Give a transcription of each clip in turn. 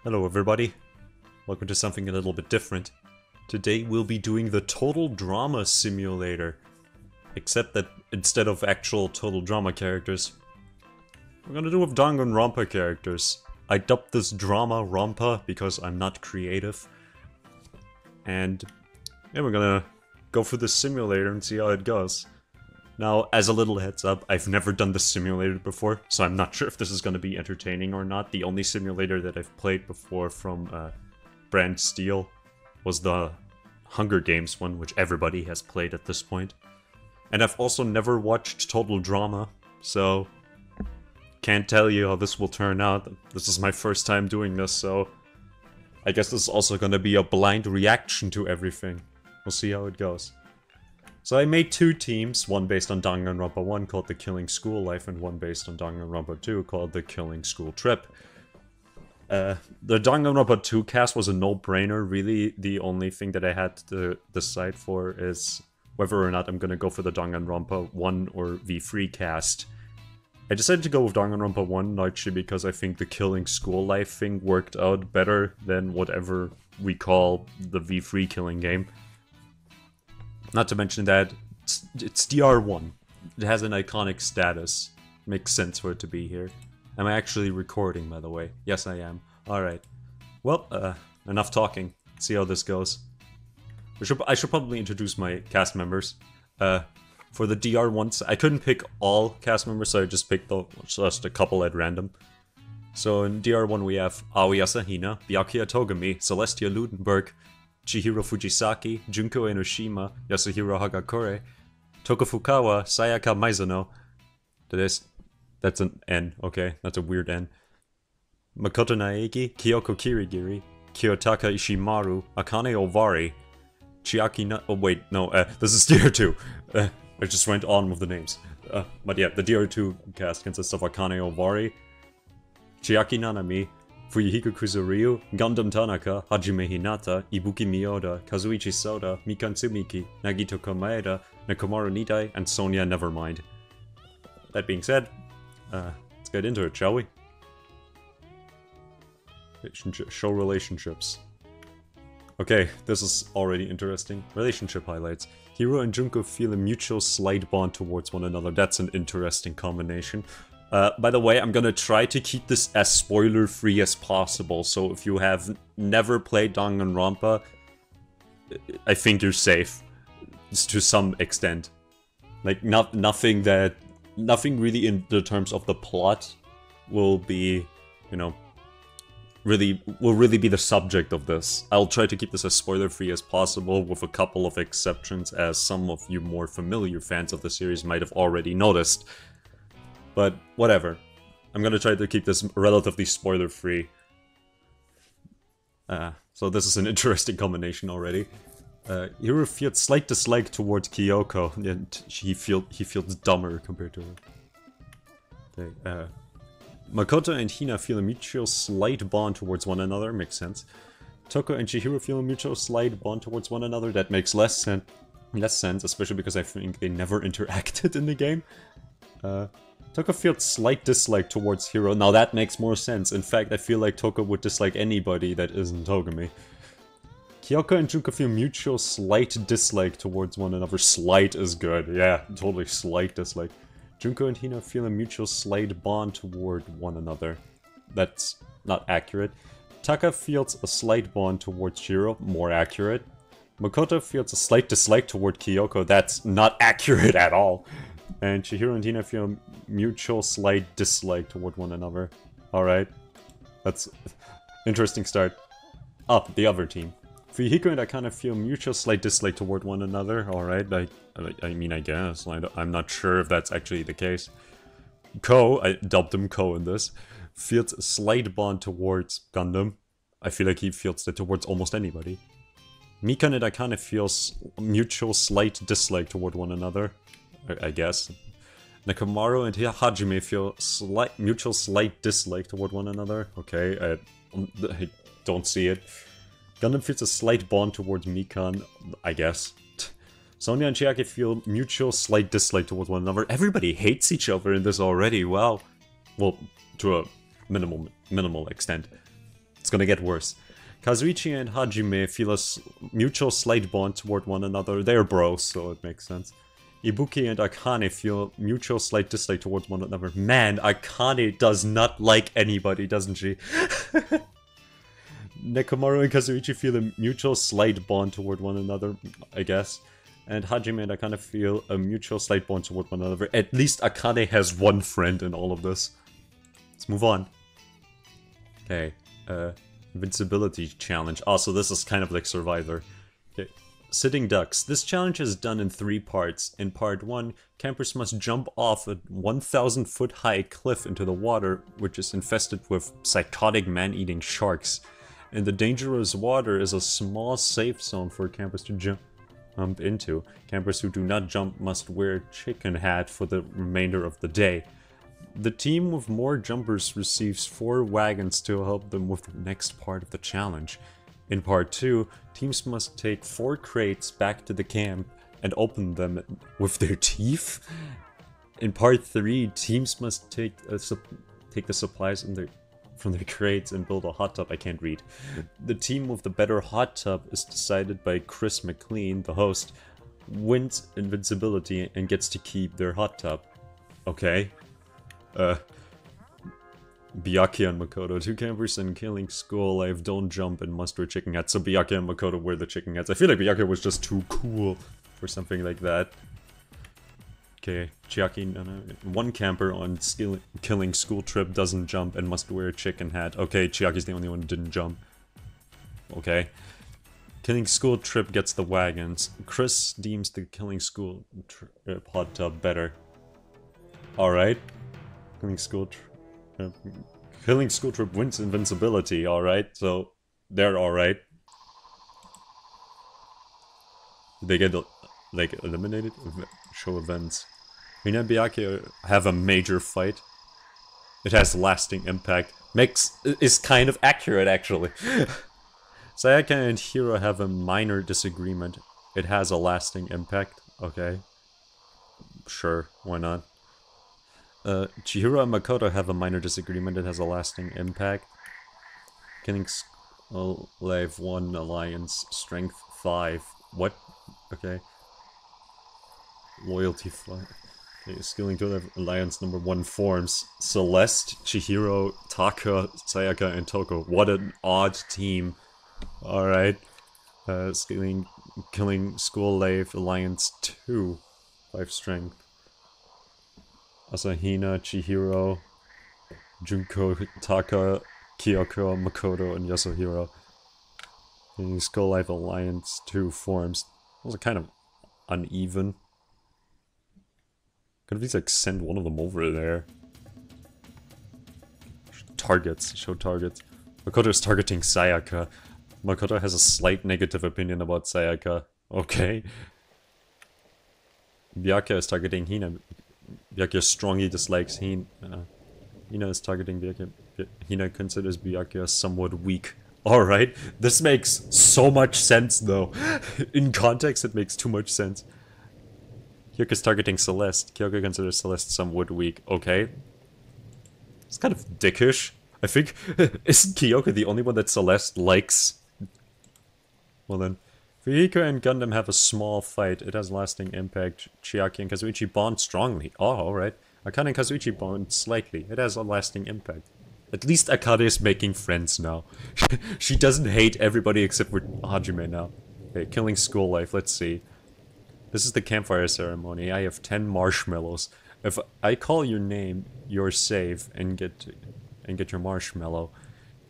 Hello everybody, welcome to something a little bit different. Today we'll be doing the Total Drama Simulator. Except that instead of actual Total Drama characters, we're gonna do with Dangan Ronpa characters. I dubbed this Drama Ronpa because I'm not creative. And yeah, we're gonna go through the simulator and see how it goes. Now, as a little heads up, I've never done this simulator before, so I'm not sure if this is going to be entertaining or not. The only simulator that I've played before from Brand Steel was the Hunger Games one, which everybody has played at this point. And I've also never watched Total Drama, so can't tell you how this will turn out. This is my first time doing this, so I guess this is also going to be a blind reaction to everything. We'll see how it goes. So I made two teams, one based on Danganronpa 1 called The Killing School Life, and one based on Danganronpa 2 called The Killing School Trip. The Danganronpa 2 cast was a no-brainer, really. The only thing that I had to decide for is whether or not I'm gonna go for the Danganronpa 1 or V3 cast. I decided to go with Danganronpa 1 largely because I think the Killing School Life thing worked out better than whatever we call the V3 killing game. Not to mention that it's DR1. It has an iconic status. Makes sense for it to be here. Am I actually recording, by the way? Yes, I am. Alright. Well, enough talking. See how this goes. I should probably introduce my cast members. For the DR1s, I couldn't pick all cast members, so I just picked just a couple at random. So in DR1 we have Aoi Asahina, Byakuya Togami, Celestia Ludenberg, Chihiro Fujisaki, Junko Enoshima, Yasuhiro Hagakure, Toko Fukawa, Sayaka Maizono. That's an N, okay, that's a weird N. Makoto Naegi, Kyoko Kirigiri, Kiyotaka Ishimaru, Akane Ovari, Chiaki oh wait, no, this is DR2. I just went on with the names. But yeah, the DR2 cast consists of Akane Ovari, Chiaki Nanami, Fuyuhiko Kuzuryu, Gundam Tanaka, Hajime Hinata, Ibuki Miyoda, Kazuichi Soda, Mikan Tsumiki, Nagito Komaeda, Nekomaru Nidai, and Sonia Nevermind. That being said, let's get into it, shall we? Show relationships. Okay, this is already interesting. Relationship highlights. Hiro and Junko feel a mutual slight bond towards one another. That's an interesting combination. By the way, I'm gonna try to keep this as spoiler-free as possible, so if you have never played Danganronpa, I think you're safe. Just to some extent. Like, nothing really in the terms of the plot will be, you know, will really be the subject of this. I'll try to keep this as spoiler-free as possible, with a couple of exceptions, as some of you more familiar fans of the series might have already noticed. But whatever. I'm gonna try to keep this relatively spoiler-free. So this is an interesting combination already. Hiro feels slight dislike towards Kyoko, and he feels dumber compared to her. Okay, Makoto and Hina feel a mutual slight bond towards one another, makes sense. Toko and Chihiro feel a mutual slight bond towards one another, that makes less sense, especially because I think they never interacted in the game. Toko feels slight dislike towards Hiro. Now that makes more sense. In fact, I feel like Toko would dislike anybody that isn't Togami. Kyoko and Junko feel mutual slight dislike towards one another. Slight is good. Yeah, totally slight dislike. Junko and Hina feel a mutual slight bond toward one another. That's not accurate. Taka feels a slight bond towards Shiro. More accurate. Makoto feels a slight dislike toward Kyoko. That's not accurate at all. And Chihiro and Hina feel a mutual slight dislike toward one another. Alright. That's interesting start. Oh, the other team. Fuyuhiko and Akane feel mutual slight dislike toward one another. Alright, I mean, I guess. I'm not sure if that's actually the case. Ko, I dubbed him Ko in this, feels a slight bond towards Gundam. I feel like he feels that towards almost anybody. Mikan and Akane feels mutual slight dislike toward one another. I guess. Nekomaru and Hajime feel mutual slight dislike toward one another. Okay, I don't see it. Gundam feels a slight bond towards Mikan, I guess. Sonia and Chiaki feel mutual slight dislike towards one another. Everybody hates each other in this already, wow. Well, to a minimal extent. It's gonna get worse. Kazuichi and Hajime feel a mutual slight bond toward one another. They're bros, so it makes sense. Ibuki and Akane feel mutual slight dislike towards one another. Man, Akane does not like anybody, doesn't she? Nekomaru and Kazuichi feel a mutual slight bond toward one another, I guess. And Hajime and Akane feel a mutual slight bond toward one another. At least Akane has one friend in all of this. Let's move on. Okay, Invincibility challenge. Also, this is kind of like Survivor. Okay. Sitting Ducks. This challenge is done in 3 parts. In part 1, campers must jump off a 1,000 foot high cliff into the water, which is infested with psychotic man-eating sharks. And the dangerous water is a small safe zone for campers to jump into. Campers who do not jump must wear a chicken hat for the remainder of the day. The team with more jumpers receives 4 wagons to help them with the next part of the challenge. In part 2, teams must take 4 crates back to the camp and open them with their teeth. In part 3, teams must take the supplies from their crates and build a hot tub. I can't read. The team with the better hot tub is decided by Chris McLean, the host, wins invincibility and gets to keep their hot tub. Okay. Byakuya and Makoto. 2 campers in Killing School Life don't jump and must wear chicken hats. So Byakuya and Makoto wear the chicken hats. I feel like Byakuya was just too cool for something like that. Okay, Chiaki, no. 1 camper on Killing School Trip doesn't jump and must wear a chicken hat. Okay, Chiaki's the only one who didn't jump. Okay. Killing School Trip gets the wagons. Chris deems the Killing School hot tub better. Alright. Killing School Trip wins invincibility, alright, so they're alright. They get, like, eliminated? Show events. Hina and Byakuya have a major fight. It has lasting impact. Is kind of accurate, actually. Sayaka and Hiro have a minor disagreement. It has a lasting impact. Okay. Sure, why not? Chihiro and Makoto have a minor disagreement. It has a lasting impact. Killing School Life 1 Alliance Strength 5. What? Okay. Loyalty 5. Okay, Skilling to Alliance number 1 forms. Celeste, Chihiro, Taka, Sayaka, and Toko. What an odd team. Alright. Killing School Life Alliance 2. 5 Strength. Asahina, Chihiro, Junko, Taka, Kyoko, Makoto, and Yasuhiro. The Skull Life Alliance 2 forms. Those are kind of uneven. Could at least like send one of them over there. Targets, show targets. Makoto is targeting Sayaka. Makoto has a slight negative opinion about Sayaka. Okay. Byakuya is targeting Hina. Byakuya strongly dislikes Hina. Hina is targeting Byakuya. Hina considers Byakuya somewhat weak. Alright, this makes so much sense though. In context, it makes too much sense. Kyoko is targeting Celeste. Kyoko considers Celeste somewhat weak. Okay. It's kind of dickish. I think, isn't Kyoko the only one that Celeste likes? Well then. Fuyiko and Gundam have a small fight. It has lasting impact. Chiaki and Kazuichi bond strongly. Oh, alright. Akane and Kazuichi bond slightly. It has a lasting impact. At least Akane is making friends now. She doesn't hate everybody except for Hajime now. Okay, Killing School Life. Let's see. This is the campfire ceremony. I have 10 marshmallows. If I call your name, you're safe and get your marshmallow.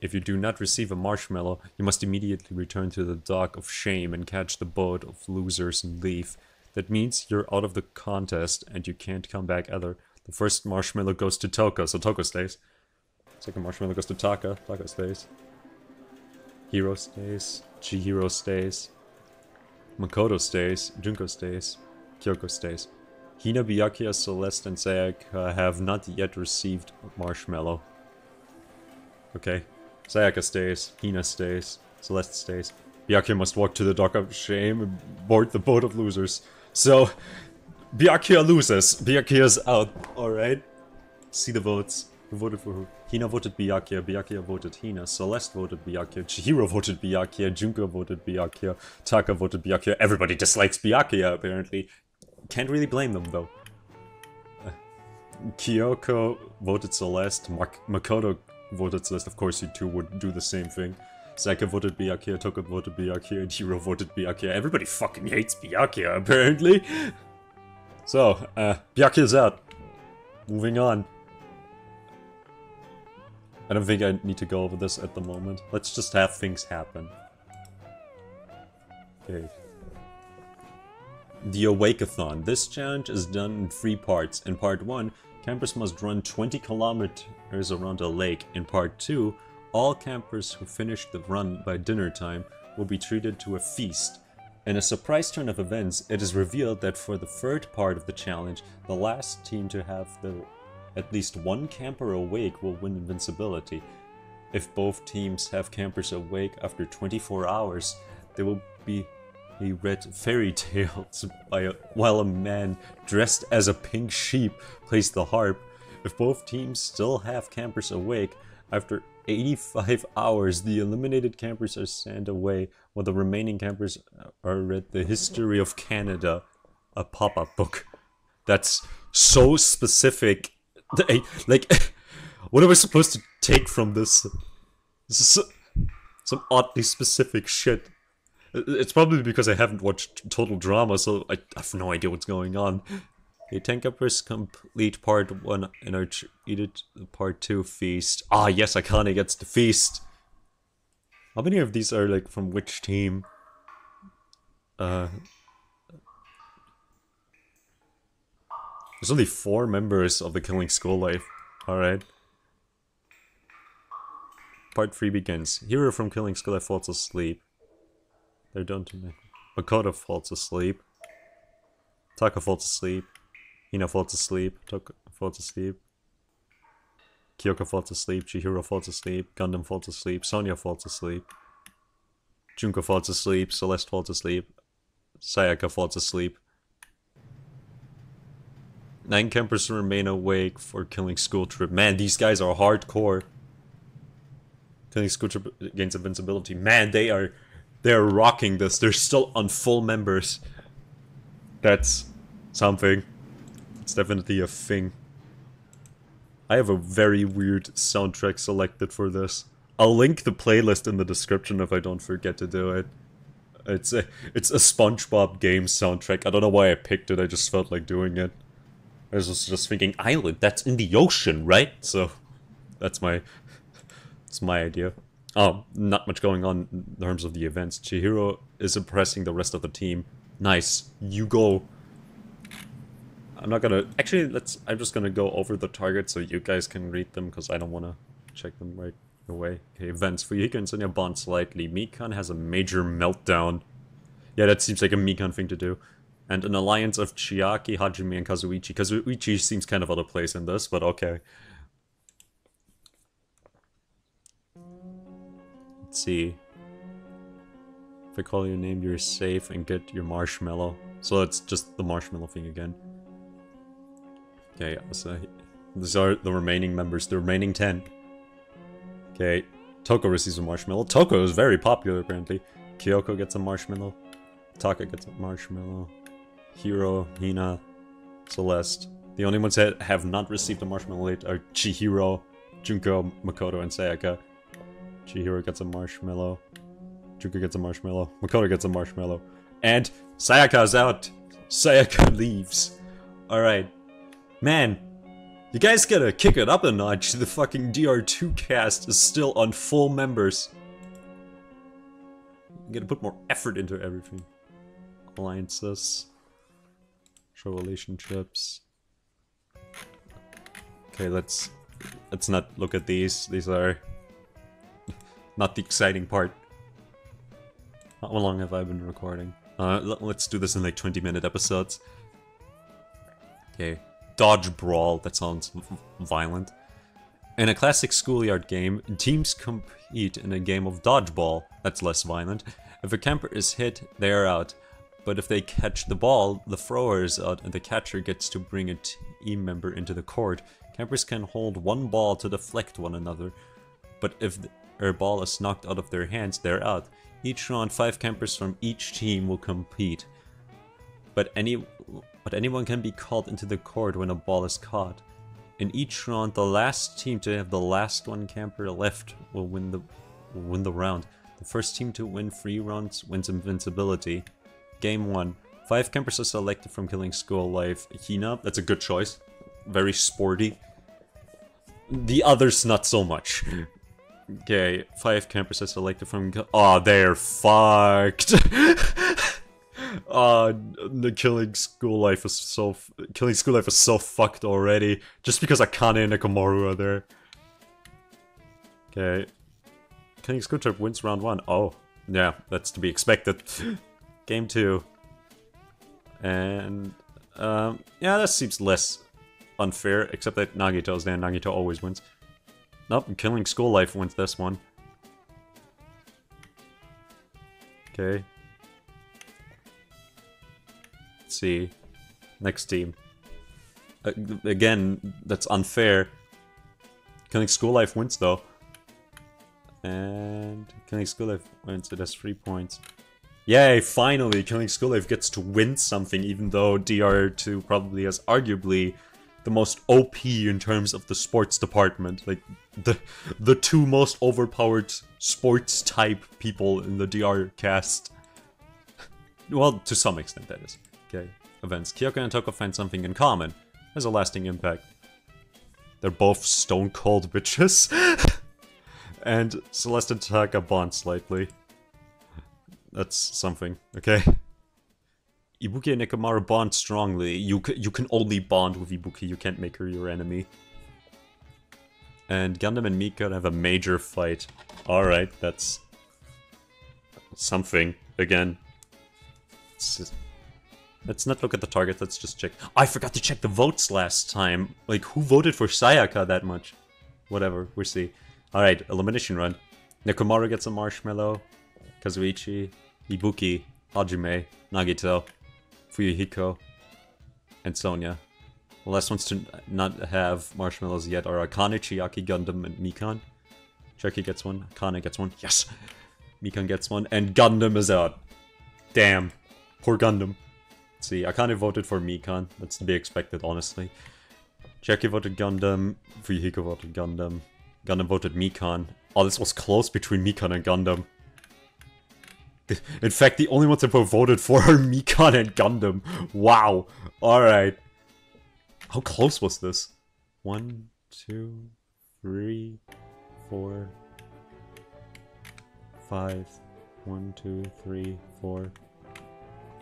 If you do not receive a marshmallow, you must immediately return to the dock of shame and catch the boat of losers and leave. That means you're out of the contest and you can't come back either. The first marshmallow goes to Toko, so Toko stays. Second marshmallow goes to Taka, Taka stays. Hiro stays, Chihiro stays. Makoto stays, Junko stays, Kyoko stays. Hina, Byakuya, Celeste, and Sayaka have not yet received marshmallow. Okay. Sayaka stays, Hina stays, Celeste stays. Byakuya must walk to the dock of shame and board the boat of losers. So, Byakuya loses. Byakuya's out. Alright. See the votes. Who voted for who? Hina voted Byakuya, Byakuya voted Hina, Celeste voted Byakuya, Chihiro voted Byakuya, Junko voted Byakuya, Taka voted Byakuya. Everybody dislikes Byakuya, apparently. Can't really blame them, though. Kyoko voted Celeste, Makoto voted Celeste. Of course, you two would do the same thing. Saika voted Byakuya, Toko voted Byakuya, and Hiro voted Byakuya. Everybody fucking hates Byakuya, apparently. So, Byakuya's out. Moving on. I don't think I need to go over this at the moment. Let's just have things happen. Okay. The Awake-a-thon. This challenge is done in 3 parts. In part 1, campers must run 20 kilometers around a lake. In part 2, all campers who finish the run by dinner time will be treated to a feast. In a surprise turn of events, it is revealed that for the 3rd part of the challenge, the last team to have at least one camper awake will win invincibility. If both teams have campers awake after 24 hours, they will be read fairy tales while a man dressed as a pink sheep plays the harp. If both teams still have campers awake, after 85 hours, the eliminated campers are sent away, while the remaining campers are read The History of Canada, a pop-up book. That's so specific. Like, what am I supposed to take from this? This is some oddly specific shit. It's probably because I haven't watched Total Drama, so I have no idea what's going on. Okay, 10 campers complete part 1 and are treated part 2 feast. Ah, yes, Akane gets the feast. How many of these are, like, from which team? There's only 4 members of the Killing School Life. Alright. Part 3 begins. Hero from Killing School Life falls asleep. They're done to me. Makoto falls asleep. Taka falls asleep. Hina falls asleep. Toka falls asleep. Kyoko falls asleep. Chihiro falls asleep. Gundam falls asleep. Sonia falls asleep. Junko falls asleep. Celeste falls asleep. Sayaka falls asleep. 9 campers remain awake for Killing School Trip. Man, these guys are hardcore. Killing School Trip gains invincibility. Man, they're rocking this. They're still on full members. That's something. It's definitely a thing. I have a very weird soundtrack selected for this. I'll link the playlist in the description if I don't forget to do it. It's a SpongeBob game soundtrack. I don't know why I picked it, I just felt like doing it. I was just thinking, island, that's in the ocean, right? So, that's my idea. Oh, not much going on in terms of the events. Chihiro is impressing the rest of the team. Nice. You go. I'm not gonna... Actually, I'm just gonna go over the targets so you guys can read them, because I don't want to check them right away. Okay, events. Fuyuhiko and Sonia bond slightly. Mikan has a major meltdown. Yeah, that seems like a Mikan thing to do. And an alliance of Chiaki, Hajime, and Kazuichi. Kazuichi seems kind of out of place in this, but okay. Let's see. If I call your name, you're safe and get your marshmallow. So it's just the marshmallow thing again. Okay, so these are the remaining members, the remaining 10. Okay, Toko receives a marshmallow. Toko is very popular apparently. Kyoko gets a marshmallow. Taka gets a marshmallow. Hiro, Hina, Celeste. The only ones that have not received a marshmallow yet are Chihiro, Junko, Makoto, and Sayaka. Chihiro gets a marshmallow. Junko gets a marshmallow. Makoto gets a marshmallow. And Sayaka's out. Sayaka leaves. Alright. Man, you guys gotta kick it up a notch. The fucking DR2 cast is still on full members. You gotta put more effort into everything. Alliances. Show relationships. Okay, let's not look at these. These are not the exciting part. How long have I been recording? Let's do this in like 20-minute episodes. Okay. Dodge Brawl. That sounds violent. In a classic schoolyard game, teams compete in a game of dodgeball. That's less violent. If a camper is hit, they are out. But if they catch the ball, the thrower is out and the catcher gets to bring a team member into the court. Campers can hold one ball to deflect one another, but if their ball is knocked out of their hands, they're out. Each round, 5 campers from each team will compete. But anyone can be called into the court when a ball is caught. In each round, the last team to have the last one camper left will win the round. The first team to win 3 rounds wins invincibility. Game 1. 5 campers are selected from Killing School Life. Hina, that's a good choice. Very sporty. The others, not so much. Okay, 5 campers are selected from... Oh, they're fucked! The Killing School Life is so fucked already. Just because Akane and Nekomaru are there. Okay. Killing School Trip wins round 1. Oh, yeah, that's to be expected. Game 2. And, yeah, that seems less unfair, except that Nagito's there. Nagito always wins. Nope, Killing School Life wins this one. Okay. Let's see. Next team. Again, that's unfair. Killing School Life wins though. And Killing School Life wins, it has 3 points. Yay, finally! Killing School Life gets to win something, even though DR2 probably has arguably the most OP in terms of the sports department. Like, the 2 most overpowered sports type people in the DR cast. Well, to some extent that is. Okay, events. Kyoko and Toko find something in common. Has a lasting impact. They're both stone cold bitches. And Celeste and Taka bond slightly. That's something, okay? Ibuki and Nekomaru bond strongly. You can only bond with Ibuki, you can't make her your enemy. And Gundam and Mika have a major fight. Alright, that's... something, again. Let's not look at the target, let's just check. Oh, I forgot to check the votes last time. Like, who voted for Sayaka that much? Whatever, we'll see. Alright, elimination run. Nekomaru gets a marshmallow. Kazuichi, Ibuki, Hajime, Nagito, Fuyuhiko, and Sonia. The last ones to not have marshmallows yet are Akane, Chiaki, Gundam, and Mikan. Chiaki gets one, Akane gets one, yes! Mikan gets one, and Gundam is out. Damn. Poor Gundam. Let's see, Akane voted for Mikan, that's to be expected, honestly. Chiaki voted Gundam, Fuyuhiko voted Gundam, Gundam voted Mikan. Oh, this was close between Mikan and Gundam. In fact, the only ones that were voted for are Mikan and Gundam. Wow. Alright. How close was this? 1, 2, 3, 4, 5. 1, 2, 3, 4,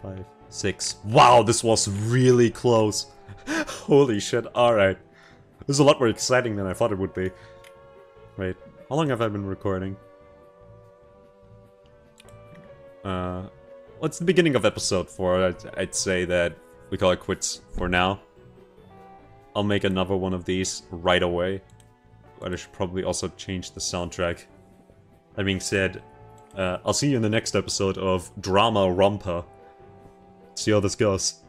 5, 6. Wow, this was really close. Holy shit. Alright. This is a lot more exciting than I thought it would be. Wait, how long have I been recording? Well, it's the beginning of episode 4. I'd say that we call it quits for now. I'll make another one of these right away. But I should probably also change the soundtrack. That being said, I'll see you in the next episode of Drama Ronpa. See how this goes.